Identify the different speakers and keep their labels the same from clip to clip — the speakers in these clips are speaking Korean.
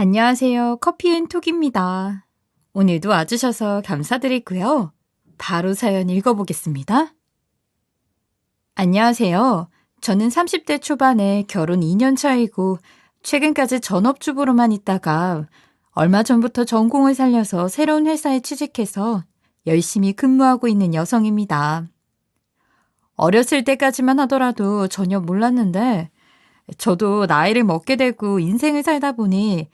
Speaker 1: 안녕하세요. 커피앤톡입니다. 오늘도 와주셔서 감사드리고요. 바로 사연 읽어보겠습니다. 안녕하세요. 저는 30대 초반에 결혼 2년 차이고 최근까지 전업주부로만 있다가 얼마 전부터 전공을 살려서 새로운 회사에 취직해서 열심히 근무하고 있는 여성입니다. 어렸을 때까지만 하더라도 전혀 몰랐는데 저도 나이를 먹게 되고 인생을 살다 보니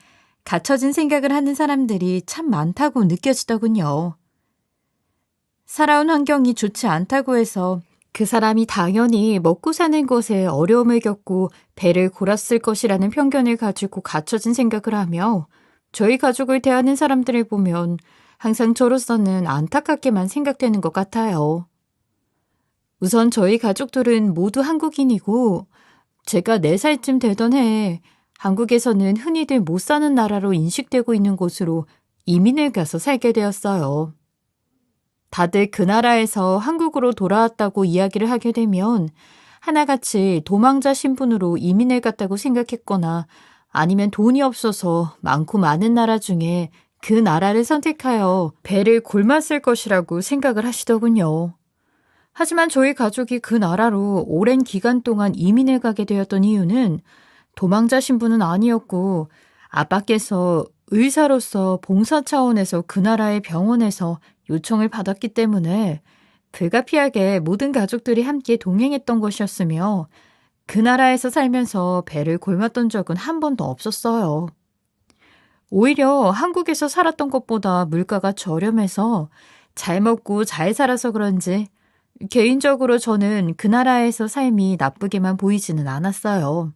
Speaker 1: 갖춰진 생각을 하는 사람들이 참 많다고 느껴지더군요. 살아온 환경이 좋지 않다고 해서 그 사람이 당연히 먹고 사는 것에 어려움을 겪고 배를 골았을 것이라는 편견을 가지고 갖춰진 생각을 하며 저희 가족을 대하는 사람들을 보면 항상 저로서는 안타깝게만 생각되는 것 같아요. 우선 저희 가족들은 모두 한국인이고 제가 4살쯤 되던 해에 한국에서는 흔히들 못 사는 나라로 인식되고 있는 곳으로 이민을 가서 살게 되었어요. 다들 그 나라에서 한국으로 돌아왔다고 이야기를 하게 되면 하나같이 도망자 신분으로 이민을 갔다고 생각했거나 아니면 돈이 없어서 많고 많은 나라 중에 그 나라를 선택하여 배를 골랐을 것이라고 생각을 하시더군요. 하지만 저희 가족이 그 나라로 오랜 기간 동안 이민을 가게 되었던 이유는 도망자 신분은 아니었고 아빠께서 의사로서 봉사 차원에서 그 나라의 병원에서 요청을 받았기 때문에 불가피하게 모든 가족들이 함께 동행했던 것이었으며 그 나라에서 살면서 배를 골랐던 적은 한 번도 없었어요. 오히려 한국에서 살았던 것보다 물가가 저렴해서 잘 먹고 잘 살아서 그런지 개인적으로 저는 그 나라에서 삶이 나쁘게만 보이지는 않았어요.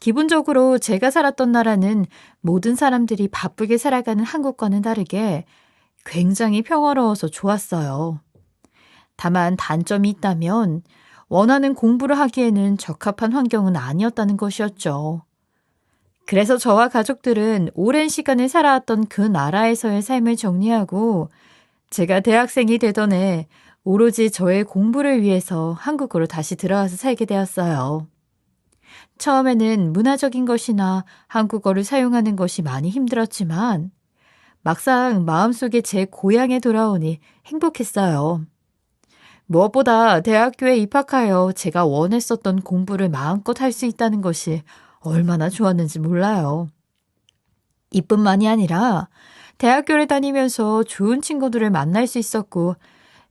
Speaker 1: 기본적으로 제가 살았던 나라는 모든 사람들이 바쁘게 살아가는 한국과는 다르게 굉장히 평화로워서 좋았어요. 다만 단점이 있다면 원하는 공부를 하기에는 적합한 환경은 아니었다는 것이었죠. 그래서 저와 가족들은 오랜 시간을 살아왔던 그 나라에서의 삶을 정리하고 제가 대학생이 되던 해 오로지 저의 공부를 위해서 한국으로 다시 들어와서 살게 되었어요. 처음에는 문화적인 것이나 한국어를 사용하는 것이 많이 힘들었지만 막상 마음속에 제 고향에 돌아오니 행복했어요. 무엇보다 대학교에 입학하여 제가 원했었던 공부를 마음껏 할 수 있다는 것이 얼마나 좋았는지 몰라요. 이뿐만이 아니라 대학교를 다니면서 좋은 친구들을 만날 수 있었고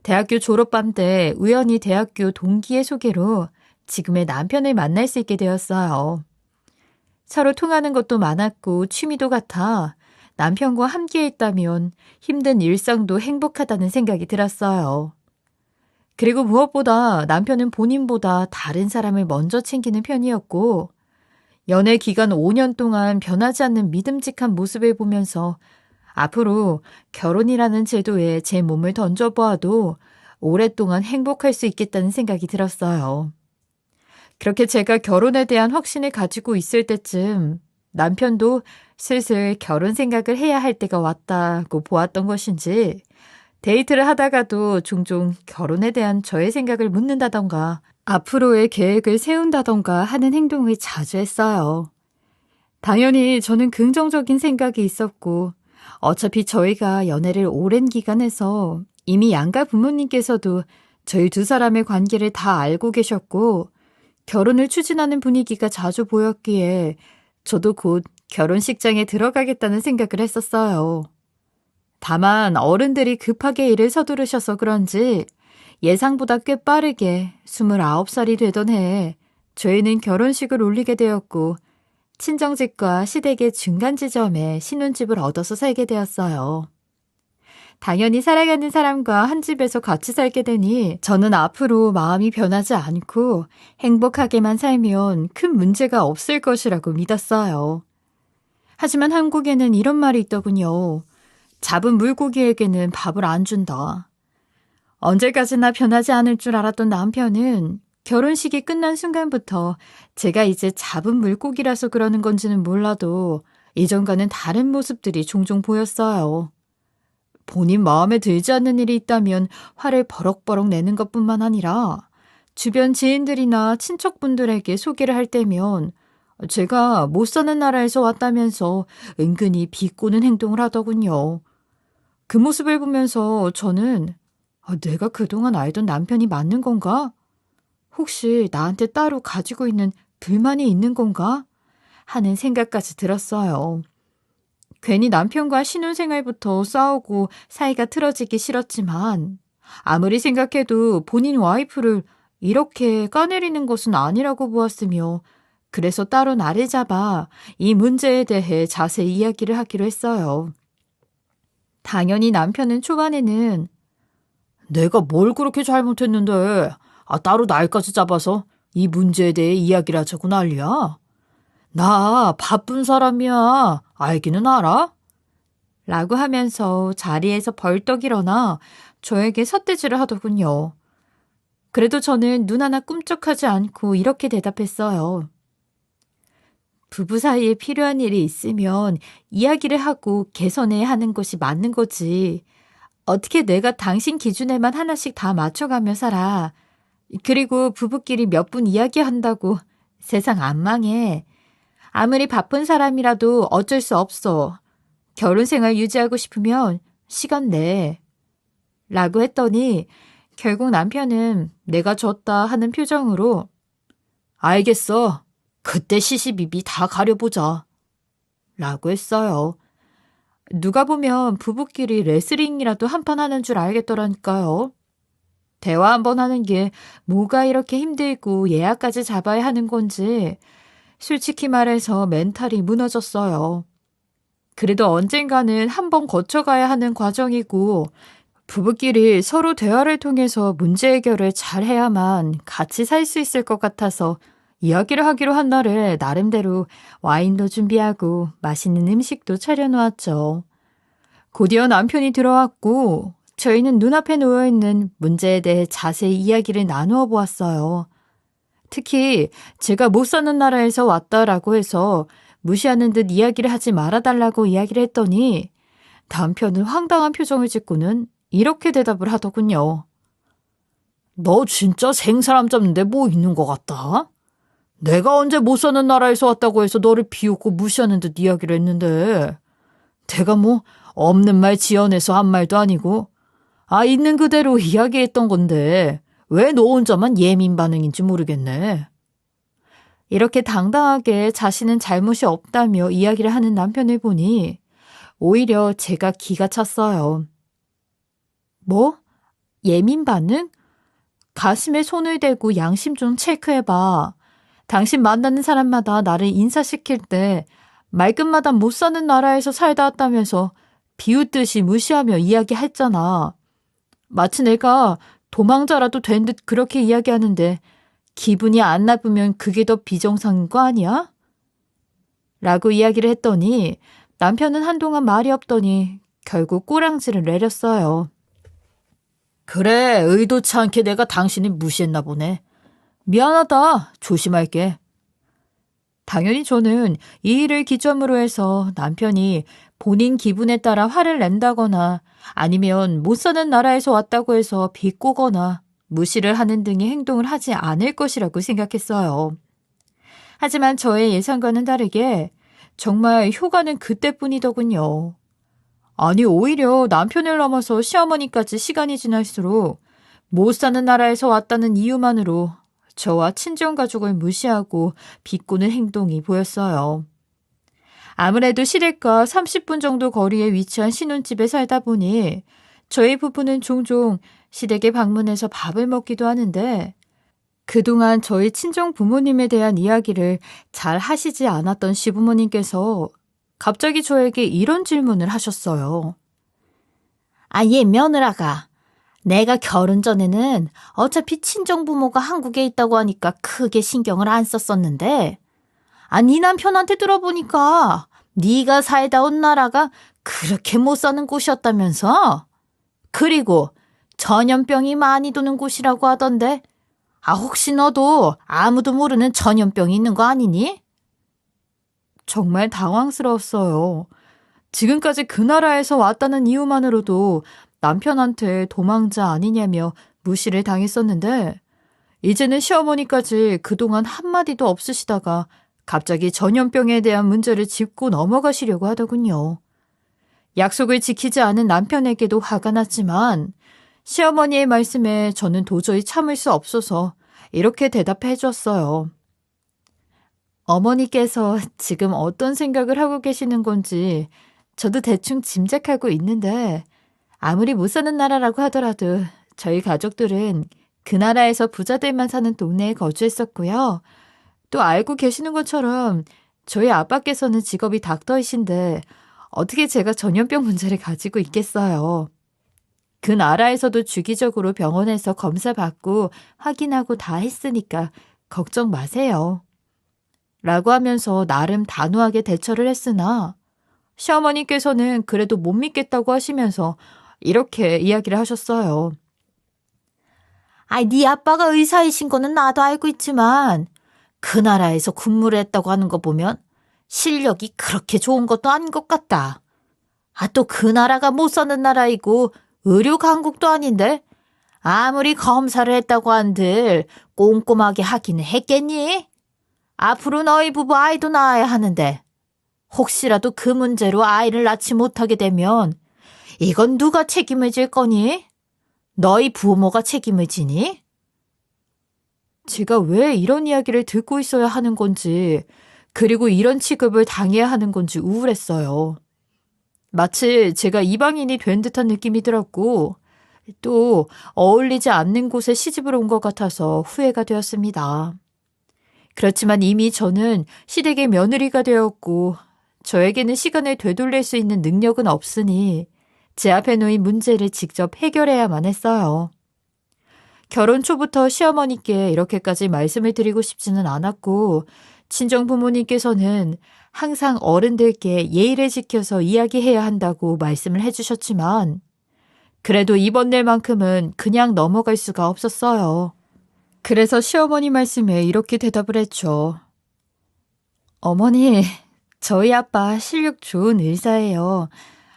Speaker 1: 대학교 졸업반 때 우연히 대학교 동기의 소개로 지금의 남편을 만날 수 있게 되었어요. 서로 통하는 것도 많았고 취미도 같아 남편과 함께 있다면 힘든 일상도 행복하다는 생각이 들었어요. 그리고 무엇보다 남편은 본인보다 다른 사람을 먼저 챙기는 편이었고 연애 기간 5년 동안 변하지 않는 믿음직한 모습을 보면서 앞으로 결혼이라는 제도에 제 몸을 던져보아도 오랫동안 행복할 수 있겠다는 생각이 들었어요. 그렇게 제가 결혼에 대한 확신을 가지고 있을 때쯤 남편도 슬슬 결혼 생각을 해야 할 때가 왔다고 보았던 것인지 데이트를 하다가도 종종 결혼에 대한 저의 생각을 묻는다던가 앞으로의 계획을 세운다던가 하는 행동을 자주 했어요. 당연히 저는 긍정적인 생각이 있었고 어차피 저희가 연애를 오랜 기간 해서 이미 양가 부모님께서도 저희 두 사람의 관계를 다 알고 계셨고 결혼을 추진하는 분위기가 자주 보였기에 저도 곧 결혼식장에 들어가겠다는 생각을 했었어요. 다만 어른들이 급하게 일을 서두르셔서 그런지 예상보다 꽤 빠르게 29살이 되던 해에 저희는 결혼식을 올리게 되었고 친정집과 시댁의 중간 지점에 신혼집을 얻어서 살게 되었어요. 당연히 사랑하는 사람과 한 집에서 같이 살게 되니 저는 앞으로 마음이 변하지 않고 행복하게만 살면 큰 문제가 없을 것이라고 믿었어요. 하지만 한국에는 이런 말이 있더군요. 잡은 물고기에게는 밥을 안 준다. 언제까지나 변하지 않을 줄 알았던 남편은 결혼식이 끝난 순간부터 제가 이제 잡은 물고기라서 그러는 건지는 몰라도 이전과는 다른 모습들이 종종 보였어요. 본인 마음에 들지 않는 일이 있다면 화를 버럭버럭 내는 것뿐만 아니라 주변 지인들이나 친척분들에게 소개를 할 때면 제가 못 사는 나라에서 왔다면서 은근히 비꼬는 행동을 하더군요. 그 모습을 보면서 저는 내가 그동안 알던 남편이 맞는 건가? 혹시 나한테 따로 가지고 있는 불만이 있는 건가? 하는 생각까지 들었어요. 괜히 남편과 신혼생활부터 싸우고 사이가 틀어지기 싫었지만 아무리 생각해도 본인 와이프를 이렇게 까내리는 것은 아니라고 보았으며 그래서 따로 나를 잡아 이 문제에 대해 자세히 이야기를 하기로 했어요. 당연히 남편은 초반에는 내가 뭘 그렇게 잘못했는데 따로 날까지 잡아서 이 문제에 대해 이야기를 하자고 난리야. 나 바쁜 사람이야. 알기는 알아? 라고 하면서 자리에서 벌떡 일어나 저에게 삿대질을 하더군요. 그래도 저는 눈 하나 꿈쩍하지 않고 이렇게 대답했어요. 부부 사이에 필요한 일이 있으면 이야기를 하고 개선해야 하는 것이 맞는 거지. 어떻게 내가 당신 기준에만 하나씩 다 맞춰가며 살아. 그리고 부부끼리 몇 분 이야기한다고 세상 안 망해. 아무리 바쁜 사람이라도 어쩔 수 없어. 결혼 생활 유지하고 싶으면 시간 내. 라고 했더니 결국 남편은 내가 졌다 하는 표정으로 알겠어. 그때 시시비비 다 가려보자. 라고 했어요. 누가 보면 부부끼리 레슬링이라도 한판 하는 줄 알겠더라니까요. 대화 한번 하는 게 뭐가 이렇게 힘들고 예약까지 잡아야 하는 건지 솔직히 말해서 멘탈이 무너졌어요. 그래도 언젠가는 한번 거쳐가야 하는 과정이고 부부끼리 서로 대화를 통해서 문제 해결을 잘 해야만 같이 살 수 있을 것 같아서 이야기를 하기로 한 날에 나름대로 와인도 준비하고 맛있는 음식도 차려놓았죠. 곧이어 남편이 들어왔고 저희는 눈앞에 놓여있는 문제에 대해 자세히 이야기를 나누어 보았어요. 특히 제가 못 사는 나라에서 왔다라고 해서 무시하는 듯 이야기를 하지 말아달라고 이야기를 했더니 남편은 황당한 표정을 짓고는 이렇게 대답을 하더군요. 너 진짜 생사람 잡는데 뭐 있는 것 같다? 내가 언제 못 사는 나라에서 왔다고 해서 너를 비웃고 무시하는 듯 이야기를 했는데 내가 뭐 없는 말 지어내서 한 말도 아니고 있는 그대로 이야기했던 건데 왜 너 혼자만 예민 반응인지 모르겠네. 이렇게 당당하게 자신은 잘못이 없다며 이야기를 하는 남편을 보니 오히려 제가 기가 찼어요. 뭐? 예민 반응? 가슴에 손을 대고 양심 좀 체크해봐. 당신 만나는 사람마다 나를 인사시킬 때 말끝마다 못 사는 나라에서 살다 왔다면서 비웃듯이 무시하며 이야기했잖아. 마치 내가 도망자라도 된 듯 그렇게 이야기하는데 기분이 안 나쁘면 그게 더 비정상인 거 아니야? 라고 이야기를 했더니 남편은 한동안 말이 없더니 결국 꼬랑지를 내렸어요. 그래, 의도치 않게 내가 당신을 무시했나 보네. 미안하다. 조심할게. 당연히 저는 이 일을 기점으로 해서 남편이 본인 기분에 따라 화를 낸다거나 아니면 못 사는 나라에서 왔다고 해서 비꼬거나 무시를 하는 등의 행동을 하지 않을 것이라고 생각했어요. 하지만 저의 예상과는 다르게 정말 효과는 그때뿐이더군요. 아니 오히려 남편을 넘어서 시어머니까지 시간이 지날수록 못 사는 나라에서 왔다는 이유만으로 저와 친정가족을 무시하고 비꼬는 행동이 보였어요. 아무래도 시댁과 30분 정도 거리에 위치한 신혼집에 살다 보니 저희 부부는 종종 시댁에 방문해서 밥을 먹기도 하는데 그동안 저희 친정 부모님에 대한 이야기를 잘 하시지 않았던 시부모님께서 갑자기 저에게 이런 질문을 하셨어요. 얘 며느라가 내가 결혼 전에는 어차피 친정부모가 한국에 있다고 하니까 크게 신경을 안 썼었는데 네 남편한테 들어보니까 네가 살다 온 나라가 그렇게 못 사는 곳이었다면서? 그리고 전염병이 많이 도는 곳이라고 하던데 혹시 너도 아무도 모르는 전염병이 있는 거 아니니? 정말 당황스러웠어요. 지금까지 그 나라에서 왔다는 이유만으로도 남편한테 도망자 아니냐며 무시를 당했었는데 이제는 시어머니까지 그동안 한마디도 없으시다가 갑자기 전염병에 대한 문제를 짚고 넘어가시려고 하더군요. 약속을 지키지 않은 남편에게도 화가 났지만 시어머니의 말씀에 저는 도저히 참을 수 없어서 이렇게 대답해 줬어요. 어머니께서 지금 어떤 생각을 하고 계시는 건지 저도 대충 짐작하고 있는데 아무리 못 사는 나라라고 하더라도 저희 가족들은 그 나라에서 부자들만 사는 동네에 거주했었고요. 또 알고 계시는 것처럼 저희 아빠께서는 직업이 닥터이신데 어떻게 제가 전염병 문제를 가지고 있겠어요. 그 나라에서도 주기적으로 병원에서 검사받고 확인하고 다 했으니까 걱정 마세요. 라고 하면서 나름 단호하게 대처를 했으나 시어머니께서는 그래도 못 믿겠다고 하시면서 이렇게 이야기를 하셨어요. 아이, 네 아빠가 의사이신 거는 나도 알고 있지만 그 나라에서 근무를 했다고 하는 거 보면 실력이 그렇게 좋은 것도 아닌 것 같다. 또 그 나라가 못 사는 나라이고 의료 강국도 아닌데 아무리 검사를 했다고 한들 꼼꼼하게 하기는 했겠니? 앞으로 너희 부부 아이도 낳아야 하는데 혹시라도 그 문제로 아이를 낳지 못하게 되면 이건 누가 책임을 질 거니? 너희 부모가 책임을 지니? 제가 왜 이런 이야기를 듣고 있어야 하는 건지, 그리고 이런 취급을 당해야 하는 건지 우울했어요. 마치 제가 이방인이 된 듯한 느낌이 들었고, 또 어울리지 않는 곳에 시집을 온 것 같아서 후회가 되었습니다. 그렇지만 이미 저는 시댁의 며느리가 되었고, 저에게는 시간을 되돌릴 수 있는 능력은 없으니 제 앞에 놓인 문제를 직접 해결해야만 했어요. 결혼 초부터 시어머니께 이렇게까지 말씀을 드리고 싶지는 않았고 친정 부모님께서는 항상 어른들께 예의를 지켜서 이야기해야 한다고 말씀을 해주셨지만 그래도 이번 일만큼은 그냥 넘어갈 수가 없었어요. 그래서 시어머니 말씀에 이렇게 대답을 했죠. 어머니, 저희 아빠 실력 좋은 의사예요.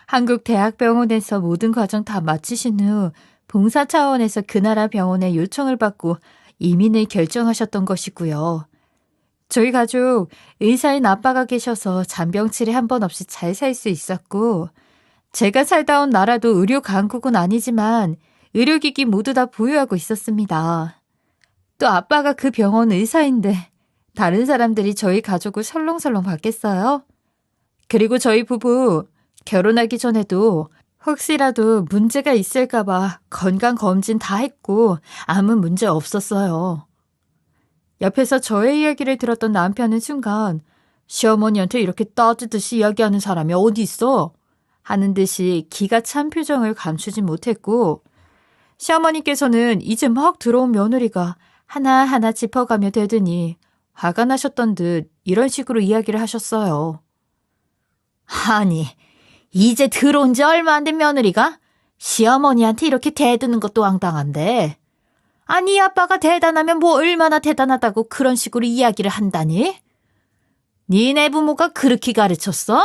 Speaker 1: 한국 대학병원에서 모든 과정 다 마치신 후 봉사 차원에서 그 나라 병원에 요청을 받고 이민을 결정하셨던 것이고요. 저희 가족 의사인 아빠가 계셔서 잔병 치레 한 번 없이 잘 살 수 있었고 제가 살다 온 나라도 의료 강국은 아니지만 의료기기 모두 다 보유하고 있었습니다. 또 아빠가 그 병원 의사인데 다른 사람들이 저희 가족을 설렁설렁 받겠어요? 그리고 저희 부부 결혼하기 전에도 혹시라도 문제가 있을까봐 건강검진 다 했고 아무 문제 없었어요. 옆에서 저의 이야기를 들었던 남편은 순간 시어머니한테 이렇게 따지듯이 이야기하는 사람이 어디 있어? 하는 듯이 기가 찬 표정을 감추지 못했고 시어머니께서는 이제 막 들어온 며느리가 하나하나 짚어가며 대더니 화가 나셨던 듯 이런 식으로 이야기를 하셨어요. 아니, 이제 들어온 지 얼마 안 된 며느리가 시어머니한테 이렇게 대드는 것도 황당한데. 아니, 아빠가 대단하면 뭐 얼마나 대단하다고 그런 식으로 이야기를 한다니? 니네 부모가 그렇게 가르쳤어?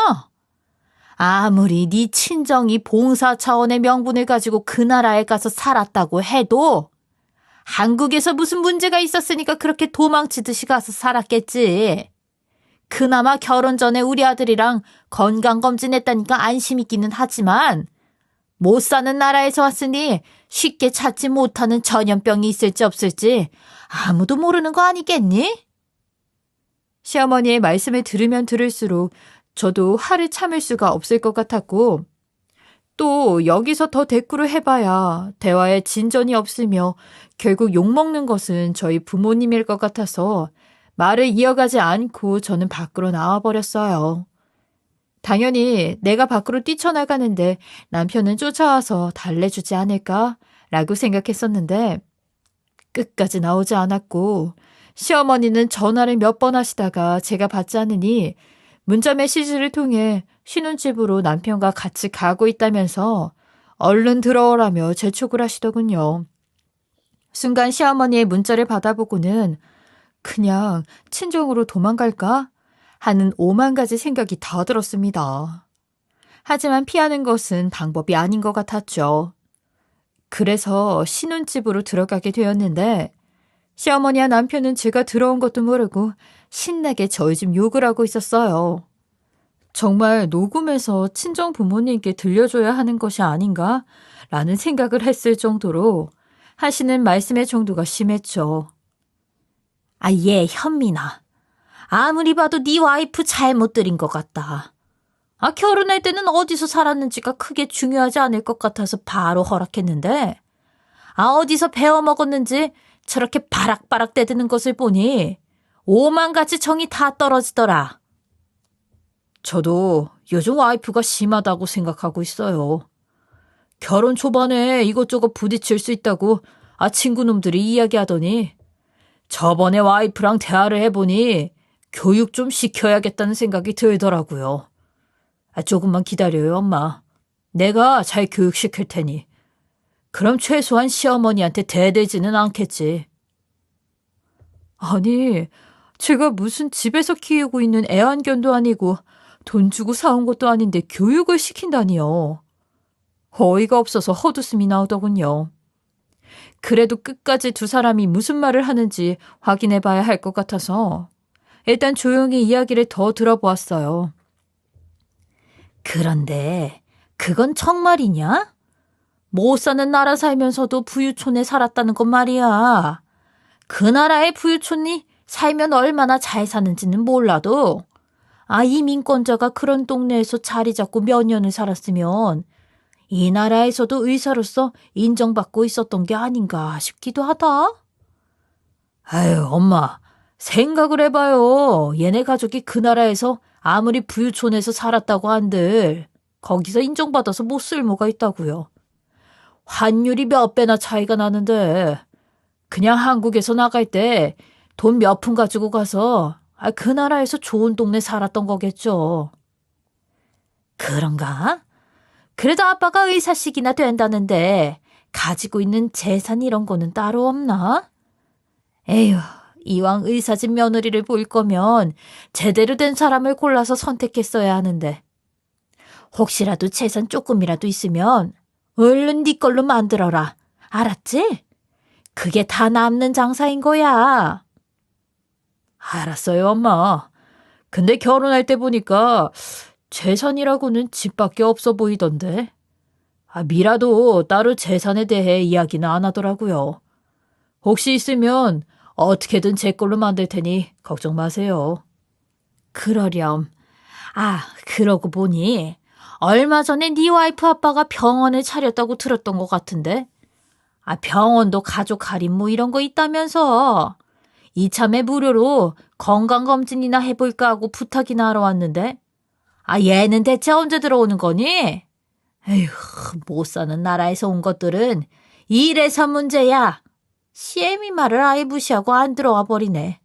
Speaker 1: 아무리 네 친정이 봉사 차원의 명분을 가지고 그 나라에 가서 살았다고 해도 한국에서 무슨 문제가 있었으니까 그렇게 도망치듯이 가서 살았겠지. 그나마 결혼 전에 우리 아들이랑 건강검진했다니까 안심 있기는 하지만 못 사는 나라에서 왔으니 쉽게 찾지 못하는 전염병이 있을지 없을지 아무도 모르는 거 아니겠니? 시어머니의 말씀을 들으면 들을수록 저도 화를 참을 수가 없을 것 같았고 또 여기서 더 대꾸를 해봐야 대화에 진전이 없으며 결국 욕먹는 것은 저희 부모님일 것 같아서 말을 이어가지 않고 저는 밖으로 나와버렸어요. 당연히 내가 밖으로 뛰쳐나가는데 남편은 쫓아와서 달래주지 않을까라고 생각했었는데 끝까지 나오지 않았고 시어머니는 전화를 몇 번 하시다가 제가 받지 않으니 문자 메시지를 통해 신혼집으로 남편과 같이 가고 있다면서 얼른 들어오라며 재촉을 하시더군요. 순간 시어머니의 문자를 받아보고는 그냥 친정으로 도망갈까 하는 오만 가지 생각이 다 들었습니다. 하지만 피하는 것은 방법이 아닌 것 같았죠. 그래서 신혼집으로 들어가게 되었는데 시어머니와 남편은 제가 들어온 것도 모르고 신나게 저희 집 욕을 하고 있었어요. 정말 녹음해서 친정 부모님께 들려줘야 하는 것이 아닌가? 라는 생각을 했을 정도로 하시는 말씀의 정도가 심했죠. 아, 예, 현민아. 아무리 봐도 네 와이프 잘못 들인 것 같다. 아, 결혼할 때는 어디서 살았는지가 크게 중요하지 않을 것 같아서 바로 허락했는데, 아, 어디서 배워먹었는지 저렇게 바락바락 대드는 것을 보니 오만가지 정이 다 떨어지더라. 저도 요즘 와이프가 심하다고 생각하고 있어요. 결혼 초반에 이것저것 부딪힐 수 있다고 친구놈들이 이야기하더니 저번에 와이프랑 대화를 해보니 교육 좀 시켜야겠다는 생각이 들더라고요. 조금만 기다려요, 엄마. 내가 잘 교육시킬 테니. 그럼 최소한 시어머니한테 대들지는 않겠지. 아니, 제가 무슨 집에서 키우고 있는 애완견도 아니고 돈 주고 사온 것도 아닌데 교육을 시킨다니요. 어이가 없어서 헛웃음이 나오더군요. 그래도 끝까지 두 사람이 무슨 말을 하는지 확인해 봐야 할 것 같아서 일단 조용히 이야기를 더 들어보았어요. 그런데 그건 정말이냐? 못 사는 나라 살면서도 부유촌에 살았다는 건 말이야. 그 나라의 부유촌이 살면 얼마나 잘 사는지는 몰라도 이민권자가 그런 동네에서 자리 잡고 몇 년을 살았으면 이 나라에서도 의사로서 인정받고 있었던 게 아닌가 싶기도 하다. 아유, 엄마, 생각을 해봐요. 얘네 가족이 그 나라에서 아무리 부유촌에서 살았다고 한들 거기서 인정받아서 못 쓸모가 있다고요. 환율이 몇 배나 차이가 나는데 그냥 한국에서 나갈 때 돈 몇 푼 가지고 가서 그 나라에서 좋은 동네 살았던 거겠죠. 그런가? 그래도 아빠가 의사씩이나 된다는데 가지고 있는 재산 이런 거는 따로 없나? 에휴, 이왕 의사집 며느리를 볼 거면 제대로 된 사람을 골라서 선택했어야 하는데 혹시라도 재산 조금이라도 있으면 얼른 네 걸로 만들어라. 알았지? 그게 다 남는 장사인 거야. 알았어요, 엄마. 근데 결혼할 때 보니까 재산이라고는 집밖에 없어 보이던데. 미라도 따로 재산에 대해 이야기는 안 하더라고요. 혹시 있으면 어떻게든 제 걸로 만들 테니 걱정 마세요. 그러렴. 그러고 보니 얼마 전에 네 와이프 아빠가 병원을 차렸다고 들었던 것 같은데. 병원도 가족 할인 뭐 이런 거 있다면서. 이참에 무료로 건강검진이나 해볼까 하고 부탁이나 하러 왔는데. 얘는 대체 언제 들어오는 거니? 에휴, 못 사는 나라에서 온 것들은 이래서 문제야. 시애미 말을 아예 무시하고 안 들어와 버리네.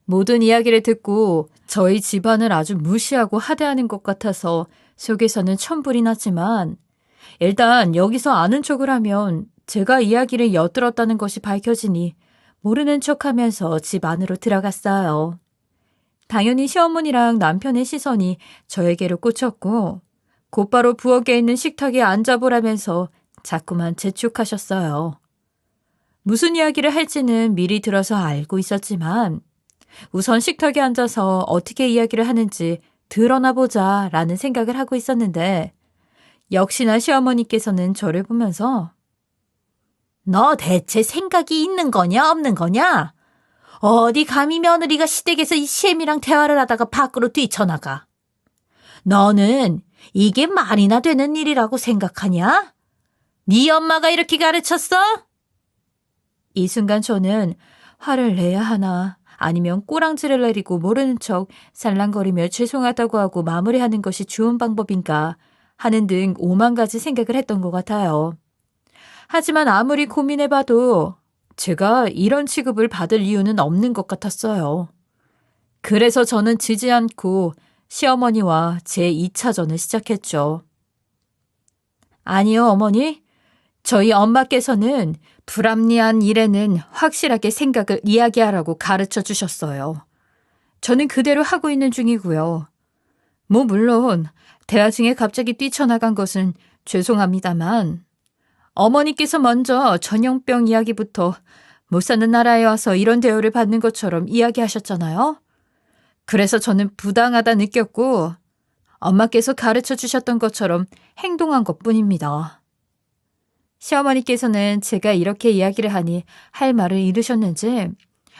Speaker 1: 모든 이야기를 듣고 저희 집안을 아주 무시하고 하대하는 것 같아서 속에서는 천불이 났지만 일단 여기서 아는 척을 하면 제가 이야기를 엿들었다는 것이 밝혀지니 모르는 척하면서 집 안으로 들어갔어요. 당연히 시어머니랑 남편의 시선이 저에게로 꽂혔고 곧바로 부엌에 있는 식탁에 앉아보라면서 자꾸만 재촉하셨어요. 무슨 이야기를 할지는 미리 들어서 알고 있었지만 우선 식탁에 앉아서 어떻게 이야기를 하는지 드러나 보자라는 생각을 하고 있었는데 역시나 시어머니께서는 저를 보면서 너 대체 생각이 있는 거냐 없는 거냐? 어디 감히 며느리가 시댁에서 이 시애미랑 대화를 하다가 밖으로 뛰쳐나가. 너는 이게 말이나 되는 일이라고 생각하냐? 네 엄마가 이렇게 가르쳤어? 이 순간 저는 화를 내야 하나 아니면 꼬랑지를 내리고 모르는 척 살랑거리며 죄송하다고 하고 마무리하는 것이 좋은 방법인가 하는 등 오만 가지 생각을 했던 것 같아요. 하지만 아무리 고민해봐도 제가 이런 취급을 받을 이유는 없는 것 같았어요. 그래서 저는 지지 않고 시어머니와 제 2차전을 시작했죠. 아니요, 어머니. 저희 엄마께서는 불합리한 일에는 확실하게 생각을 이야기하라고 가르쳐 주셨어요. 저는 그대로 하고 있는 중이고요. 물론 대화 중에 갑자기 뛰쳐나간 것은 죄송합니다만 어머니께서 먼저 전염병 이야기부터 못 사는 나라에 와서 이런 대우를 받는 것처럼 이야기하셨잖아요. 그래서 저는 부당하다 느꼈고 엄마께서 가르쳐 주셨던 것처럼 행동한 것뿐입니다. 시어머니께서는 제가 이렇게 이야기를 하니 할 말을 잃으셨는지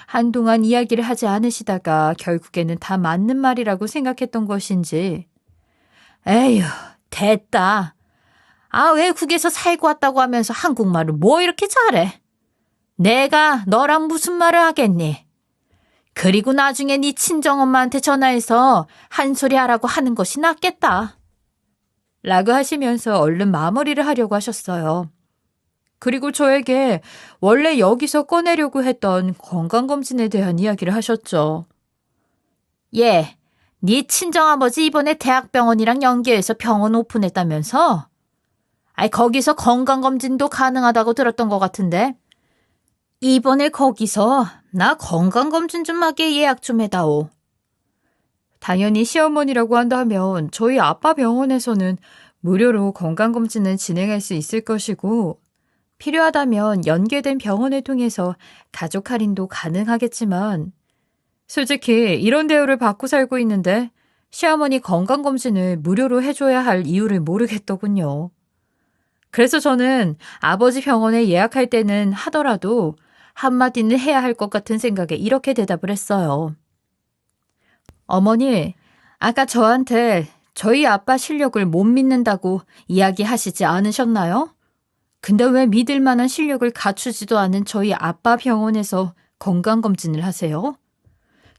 Speaker 1: 한동안 이야기를 하지 않으시다가 결국에는 다 맞는 말이라고 생각했던 것인지 에휴, 됐다. 아, 외국에서 살고 왔다고 하면서 한국말을 뭐 이렇게 잘해? 내가 너랑 무슨 말을 하겠니? 그리고 나중에 네 친정엄마한테 전화해서 한 소리 하라고 하는 것이 낫겠다. 라고 하시면서 얼른 마무리를 하려고 하셨어요. 그리고 저에게 원래 여기서 꺼내려고 했던 건강검진에 대한 이야기를 하셨죠. 예, 네 친정아버지 이번에 대학병원이랑 연계해서 병원 오픈했다면서? 아이, 거기서 건강검진도 가능하다고 들었던 것 같은데. 이번에 거기서 나 건강검진 좀 하게 예약 좀 해다오. 당연히 시어머니라고 한다면 저희 아빠 병원에서는 무료로 건강검진을 진행할 수 있을 것이고 필요하다면 연계된 병원을 통해서 가족 할인도 가능하겠지만 솔직히 이런 대우를 받고 살고 있는데 시어머니 건강검진을 무료로 해줘야 할 이유를 모르겠더군요. 그래서 저는 아버지 병원에 예약할 때는 하더라도 한마디는 해야 할 것 같은 생각에 이렇게 대답을 했어요. 어머니, 아까 저한테 저희 아빠 실력을 못 믿는다고 이야기하시지 않으셨나요? 근데 왜 믿을 만한 실력을 갖추지도 않은 저희 아빠 병원에서 건강검진을 하세요?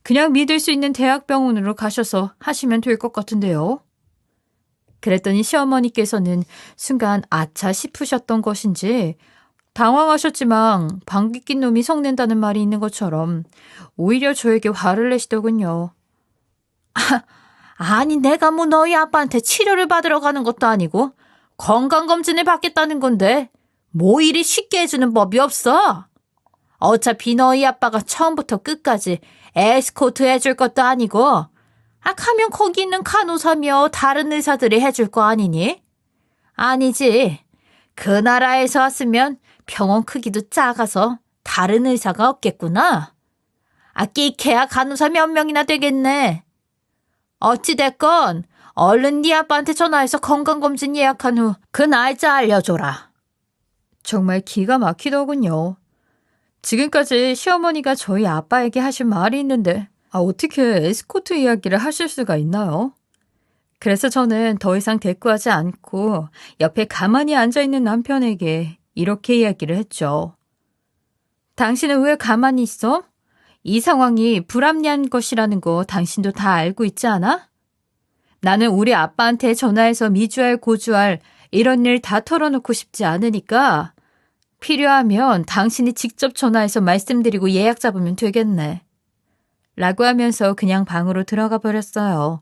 Speaker 1: 그냥 믿을 수 있는 대학병원으로 가셔서 하시면 될 것 같은데요. 그랬더니 시어머니께서는 순간 아차 싶으셨던 것인지 당황하셨지만 방귀 낀 놈이 성낸다는 말이 있는 것처럼 오히려 저에게 화를 내시더군요. 아니 내가 뭐 너희 아빠한테 치료를 받으러 가는 것도 아니고 건강검진을 받겠다는 건데 뭐 이리 쉽게 해주는 법이 없어. 어차피 너희 아빠가 처음부터 끝까지 에스코트 해줄 것도 아니고 가면 거기 있는 간호사며 다른 의사들이 해줄 거 아니니? 아니지. 그 나라에서 왔으면 병원 크기도 작아서 다른 의사가 없겠구나. 끼케야 간호사 몇 명이나 되겠네. 어찌됐건 얼른 네 아빠한테 전화해서 건강검진 예약한 후 그 날짜 알려줘라. 정말 기가 막히더군요. 지금까지 시어머니가 저희 아빠에게 하신 말이 있는데 어떻게 에스코트 이야기를 하실 수가 있나요? 그래서 저는 더 이상 대꾸하지 않고 옆에 가만히 앉아있는 남편에게 이렇게 이야기를 했죠. 당신은 왜 가만히 있어? 이 상황이 불합리한 것이라는 거 당신도 다 알고 있지 않아? 나는 우리 아빠한테 전화해서 미주알 고주알 이런 일 다 털어놓고 싶지 않으니까 필요하면 당신이 직접 전화해서 말씀드리고 예약 잡으면 되겠네. 라고 하면서 그냥 방으로 들어가 버렸어요.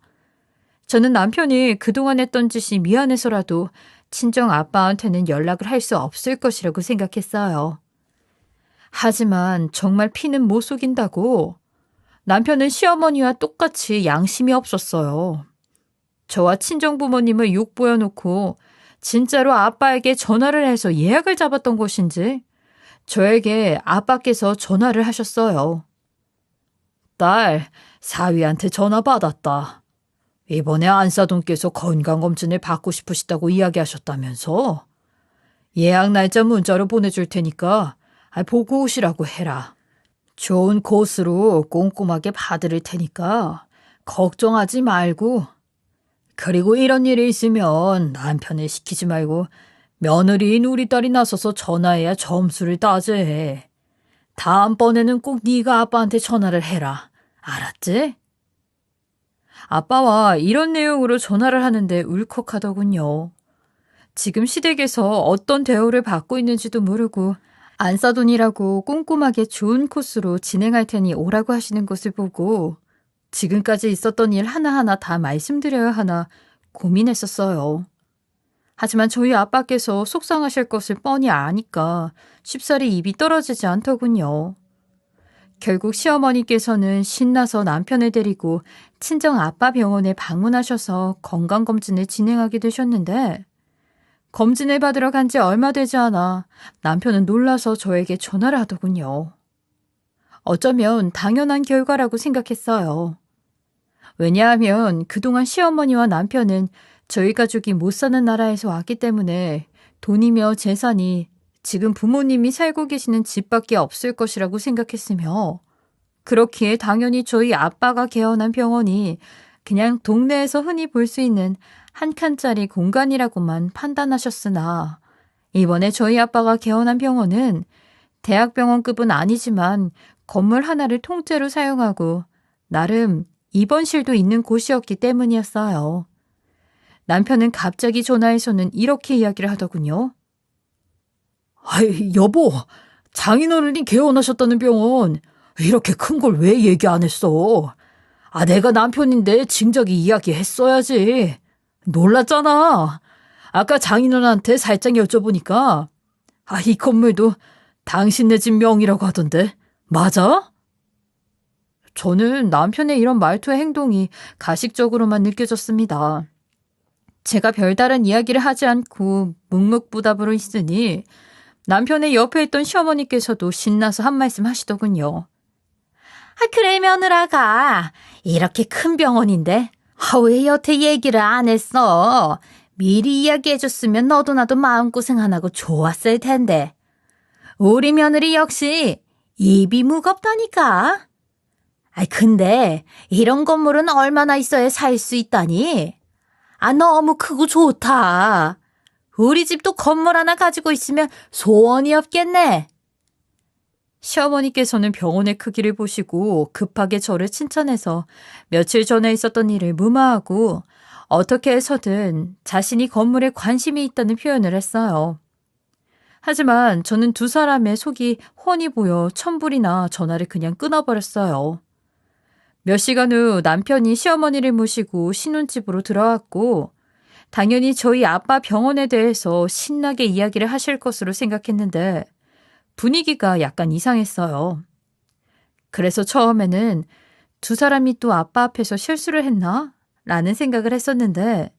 Speaker 1: 저는 남편이 그동안 했던 짓이 미안해서라도 친정 아빠한테는 연락을 할 수 없을 것이라고 생각했어요. 하지만 정말 피는 못 속인다고 남편은 시어머니와 똑같이 양심이 없었어요. 저와 친정부모님을 욕보여놓고 진짜로 아빠에게 전화를 해서 예약을 잡았던 것인지 저에게 아빠께서 전화를 하셨어요. 딸, 사위한테 전화 받았다. 이번에 안사돈께서 건강검진을 받고 싶으시다고 이야기하셨다면서? 예약 날짜 문자로 보내줄 테니까 보고 오시라고 해라. 좋은 코스로 꼼꼼하게 봐드릴 테니까 걱정하지 말고. 그리고 이런 일이 있으면 남편을 시키지 말고 며느리인 우리 딸이 나서서 전화해야 점수를 따져해. 다음번에는 꼭 네가 아빠한테 전화를 해라. 알았지? 아빠와 이런 내용으로 전화를 하는데 울컥하더군요. 지금 시댁에서 어떤 대우를 받고 있는지도 모르고 안사돈이라고 꼼꼼하게 좋은 코스로 진행할 테니 오라고 하시는 것을 보고 지금까지 있었던 일 하나하나 다 말씀드려야 하나 고민했었어요. 하지만 저희 아빠께서 속상하실 것을 뻔히 아니까 쉽사리 입이 떨어지지 않더군요. 결국 시어머니께서는 신나서 남편을 데리고 친정 아빠 병원에 방문하셔서 건강검진을 진행하게 되셨는데 검진을 받으러 간 지 얼마 되지 않아 남편은 놀라서 저에게 전화를 하더군요. 어쩌면 당연한 결과라고 생각했어요. 왜냐하면 그동안 시어머니와 남편은 저희 가족이 못 사는 나라에서 왔기 때문에 돈이며 재산이 지금 부모님이 살고 계시는 집밖에 없을 것이라고 생각했으며, 그렇기에 당연히 저희 아빠가 개원한 병원이 그냥 동네에서 흔히 볼 수 있는 한 칸짜리 공간이라고만 판단하셨으나, 이번에 저희 아빠가 개원한 병원은 대학병원급은 아니지만 건물 하나를 통째로 사용하고 나름 입원실도 있는 곳이었기 때문이었어요. 남편은 갑자기 전화해서는 이렇게 이야기를 하더군요. 아이, 여보, 장인어른이 개원하셨다는 병원 이렇게 큰 걸 왜 얘기 안 했어? 아, 내가 남편인데 진작에 이야기했어야지. 놀랐잖아. 아까 장인어른한테 살짝 여쭤보니까 이 건물도 당신네 집 명이라고 하던데 맞아? 저는 남편의 이런 말투와 행동이 가식적으로만 느껴졌습니다. 제가 별다른 이야기를 하지 않고 묵묵부답으로 있으니 남편의 옆에 있던 시어머니께서도 신나서 한 말씀 하시더군요. 그래 며느라가 이렇게 큰 병원인데 왜 여태 얘기를 안 했어? 미리 이야기해줬으면 너도 나도 마음고생 안 하고 좋았을 텐데. 우리 며느리 역시 입이 무겁다니까. 근데 이런 건물은 얼마나 있어야 살 수 있다니? 너무 크고 좋다. 우리 집도 건물 하나 가지고 있으면 소원이 없겠네. 시어머니께서는 병원의 크기를 보시고 급하게 저를 칭찬해서 며칠 전에 있었던 일을 무마하고 어떻게 해서든 자신이 건물에 관심이 있다는 표현을 했어요. 하지만 저는 두 사람의 속이 훤히 보여 천불이나 전화를 그냥 끊어버렸어요. 몇 시간 후 남편이 시어머니를 모시고 신혼집으로 들어왔고 당연히 저희 아빠 병원에 대해서 신나게 이야기를 하실 것으로 생각했는데 분위기가 약간 이상했어요. 그래서 처음에는 두 사람이 또 아빠 앞에서 실수를 했나? 라는 생각을 했었는데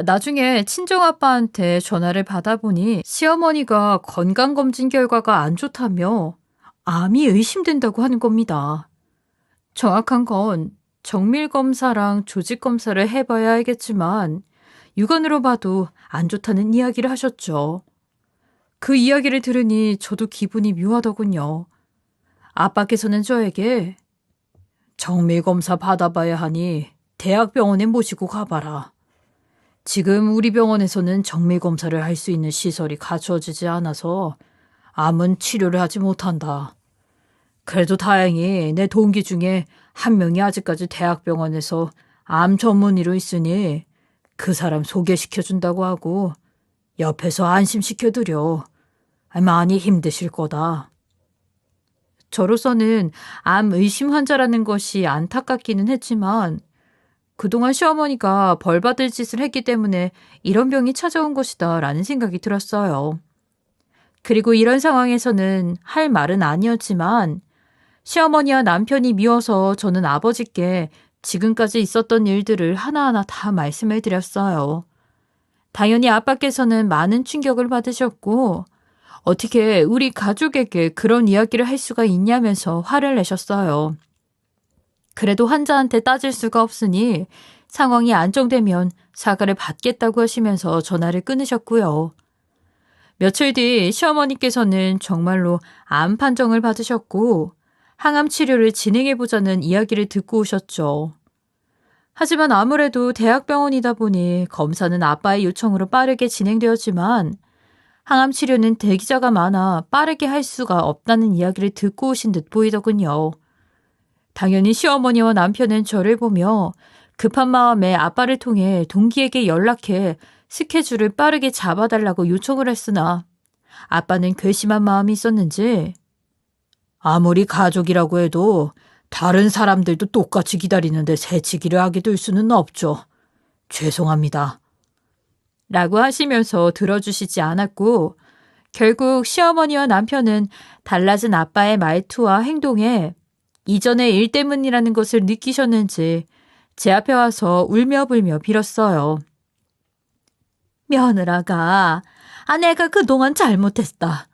Speaker 1: 나중에 친정아빠한테 전화를 받아보니 시어머니가 건강검진 결과가 안 좋다며 암이 의심된다고 하는 겁니다. 정확한 건 정밀검사랑 조직검사를 해봐야 알겠지만 육안으로 봐도 안 좋다는 이야기를 하셨죠. 그 이야기를 들으니 저도 기분이 묘하더군요. 아빠께서는 저에게 정밀검사 받아봐야 하니 대학병원에 모시고 가봐라. 지금 우리 병원에서는 정밀검사를 할 수 있는 시설이 갖춰지지 않아서 암은 치료를 하지 못한다. 그래도 다행히 내 동기 중에 한 명이 아직까지 대학병원에서 암 전문의로 있으니 그 사람 소개시켜준다고 하고 옆에서 안심시켜드려. 많이 힘드실 거다. 저로서는 암 의심 환자라는 것이 안타깝기는 했지만 그동안 시어머니가 벌받을 짓을 했기 때문에 이런 병이 찾아온 것이다 라는 생각이 들었어요. 그리고 이런 상황에서는 할 말은 아니었지만 시어머니와 남편이 미워서 저는 아버지께 지금까지 있었던 일들을 하나하나 다 말씀을 드렸어요. 당연히 아빠께서는 많은 충격을 받으셨고 어떻게 우리 가족에게 그런 이야기를 할 수가 있냐면서 화를 내셨어요. 그래도 환자한테 따질 수가 없으니 상황이 안정되면 사과를 받겠다고 하시면서 전화를 끊으셨고요. 며칠 뒤 시어머니께서는 정말로 암 판정을 받으셨고 항암 치료를 진행해보자는 이야기를 듣고 오셨죠. 하지만 아무래도 대학병원이다 보니 검사는 아빠의 요청으로 빠르게 진행되었지만 항암 치료는 대기자가 많아 빠르게 할 수가 없다는 이야기를 듣고 오신 듯 보이더군요. 당연히 시어머니와 남편은 저를 보며 급한 마음에 아빠를 통해 동기에게 연락해 스케줄을 빠르게 잡아달라고 요청을 했으나 아빠는 괘씸한 마음이 있었는지 아무리 가족이라고 해도 다른 사람들도 똑같이 기다리는데 새치기를 하게 될 수는 없죠. 죄송합니다. 라고 하시면서 들어주시지 않았고 결국 시어머니와 남편은 달라진 아빠의 말투와 행동에 이전의 일 때문이라는 것을 느끼셨는지 제 앞에 와서 울며불며 빌었어요. 며느라가 내가 그동안 잘못했다.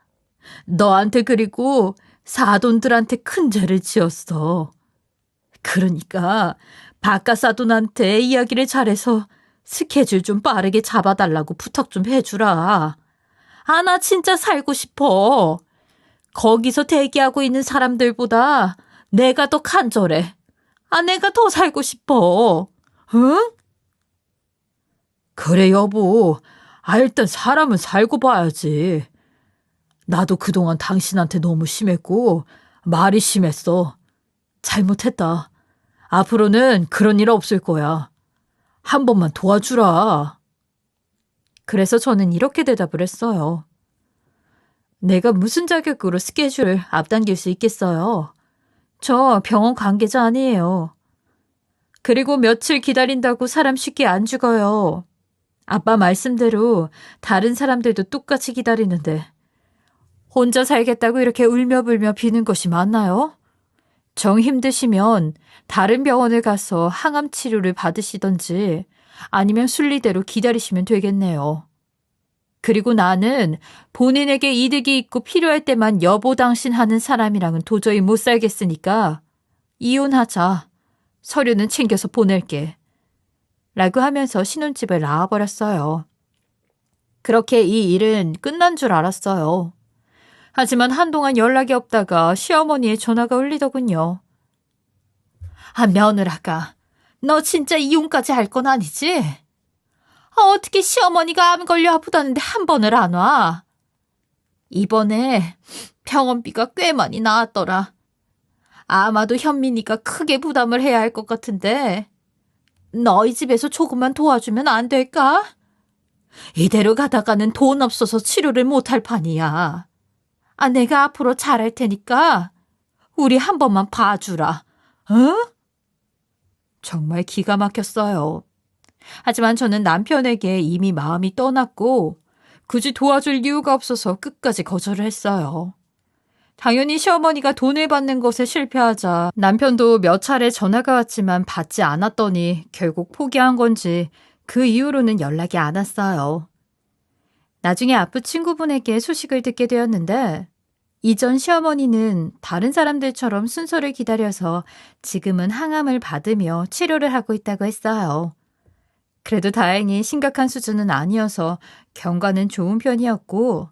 Speaker 1: 너한테 그리고 사돈들한테 큰 죄를 지었어. 그러니까 바깥 사돈한테 이야기를 잘해서 스케줄 좀 빠르게 잡아달라고 부탁 좀 해주라. 아, 나 진짜 살고 싶어. 거기서 대기하고 있는 사람들보다 내가 더 간절해. 아, 내가 더 살고 싶어. 응? 그래, 여보. 일단 사람은 살고 봐야지. 나도 그동안 당신한테 너무 심했고 말이 심했어. 잘못했다. 앞으로는 그런 일 없을 거야. 한 번만 도와주라. 그래서 저는 이렇게 대답을 했어요. 내가 무슨 자격으로 스케줄을 앞당길 수 있겠어요? 저 병원 관계자 아니에요. 그리고 며칠 기다린다고 사람 쉽게 안 죽어요. 아빠 말씀대로 다른 사람들도 똑같이 기다리는데 혼자 살겠다고 이렇게 울며불며 비는 것이 맞나요? 정 힘드시면 다른 병원을 가서 항암 치료를 받으시던지 아니면 순리대로 기다리시면 되겠네요. 그리고 나는 본인에게 이득이 있고 필요할 때만 여보 당신 하는 사람이랑은 도저히 못 살겠으니까 이혼하자. 서류는 챙겨서 보낼게. 라고 하면서 신혼집을 나와버렸어요. 그렇게 이 일은 끝난 줄 알았어요. 하지만 한동안 연락이 없다가 시어머니의 전화가 울리더군요. 아, 며느라가, 너 진짜 이혼까지 할 건 아니지? 어떻게 시어머니가 암 걸려 아프다는데 한 번을 안 와? 이번에 병원비가 꽤 많이 나왔더라. 아마도 현민이가 크게 부담을 해야 할 것 같은데 너희 집에서 조금만 도와주면 안 될까? 이대로 가다가는 돈 없어서 치료를 못할 판이야. 아, 내가 앞으로 잘할 테니까 우리 한 번만 봐주라. 응? 정말 기가 막혔어요. 하지만 저는 남편에게 이미 마음이 떠났고 굳이 도와줄 이유가 없어서 끝까지 거절을 했어요. 당연히 시어머니가 돈을 받는 것에 실패하자 남편도 몇 차례 전화가 왔지만 받지 않았더니 결국 포기한 건지 그 이후로는 연락이 안 왔어요. 나중에 아픈 친구분에게 소식을 듣게 되었는데 이전 시어머니는 다른 사람들처럼 순서를 기다려서 지금은 항암을 받으며 치료를 하고 있다고 했어요. 그래도 다행히 심각한 수준은 아니어서 경과는 좋은 편이었고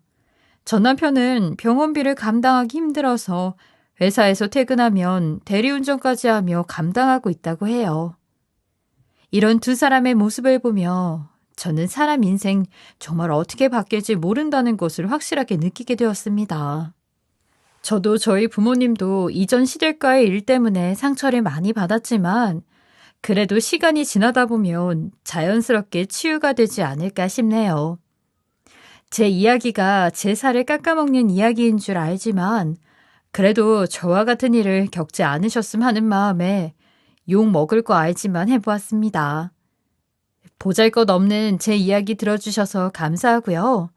Speaker 1: 전 남편은 병원비를 감당하기 힘들어서 회사에서 퇴근하면 대리운전까지 하며 감당하고 있다고 해요. 이런 두 사람의 모습을 보며 저는 사람 인생 정말 어떻게 바뀔지 모른다는 것을 확실하게 느끼게 되었습니다. 저도 저희 부모님도 이전 시댁과의 일 때문에 상처를 많이 받았지만 그래도 시간이 지나다 보면 자연스럽게 치유가 되지 않을까 싶네요. 제 이야기가 제 살을 깎아먹는 이야기인 줄 알지만 그래도 저와 같은 일을 겪지 않으셨음 하는 마음에 욕 먹을 거 알지만 해보았습니다. 보잘것없는 제 이야기 들어주셔서 감사하고요.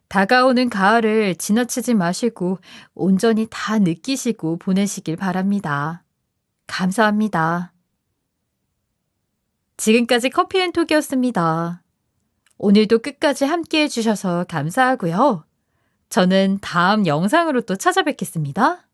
Speaker 1: 다가오는 가을을 지나치지 마시고 온전히 다 느끼시고 보내시길 바랍니다. 감사합니다. 지금까지 커피앤톡이었습니다. 오늘도 끝까지 함께 해주셔서 감사하고요. 저는 다음 영상으로 또 찾아뵙겠습니다.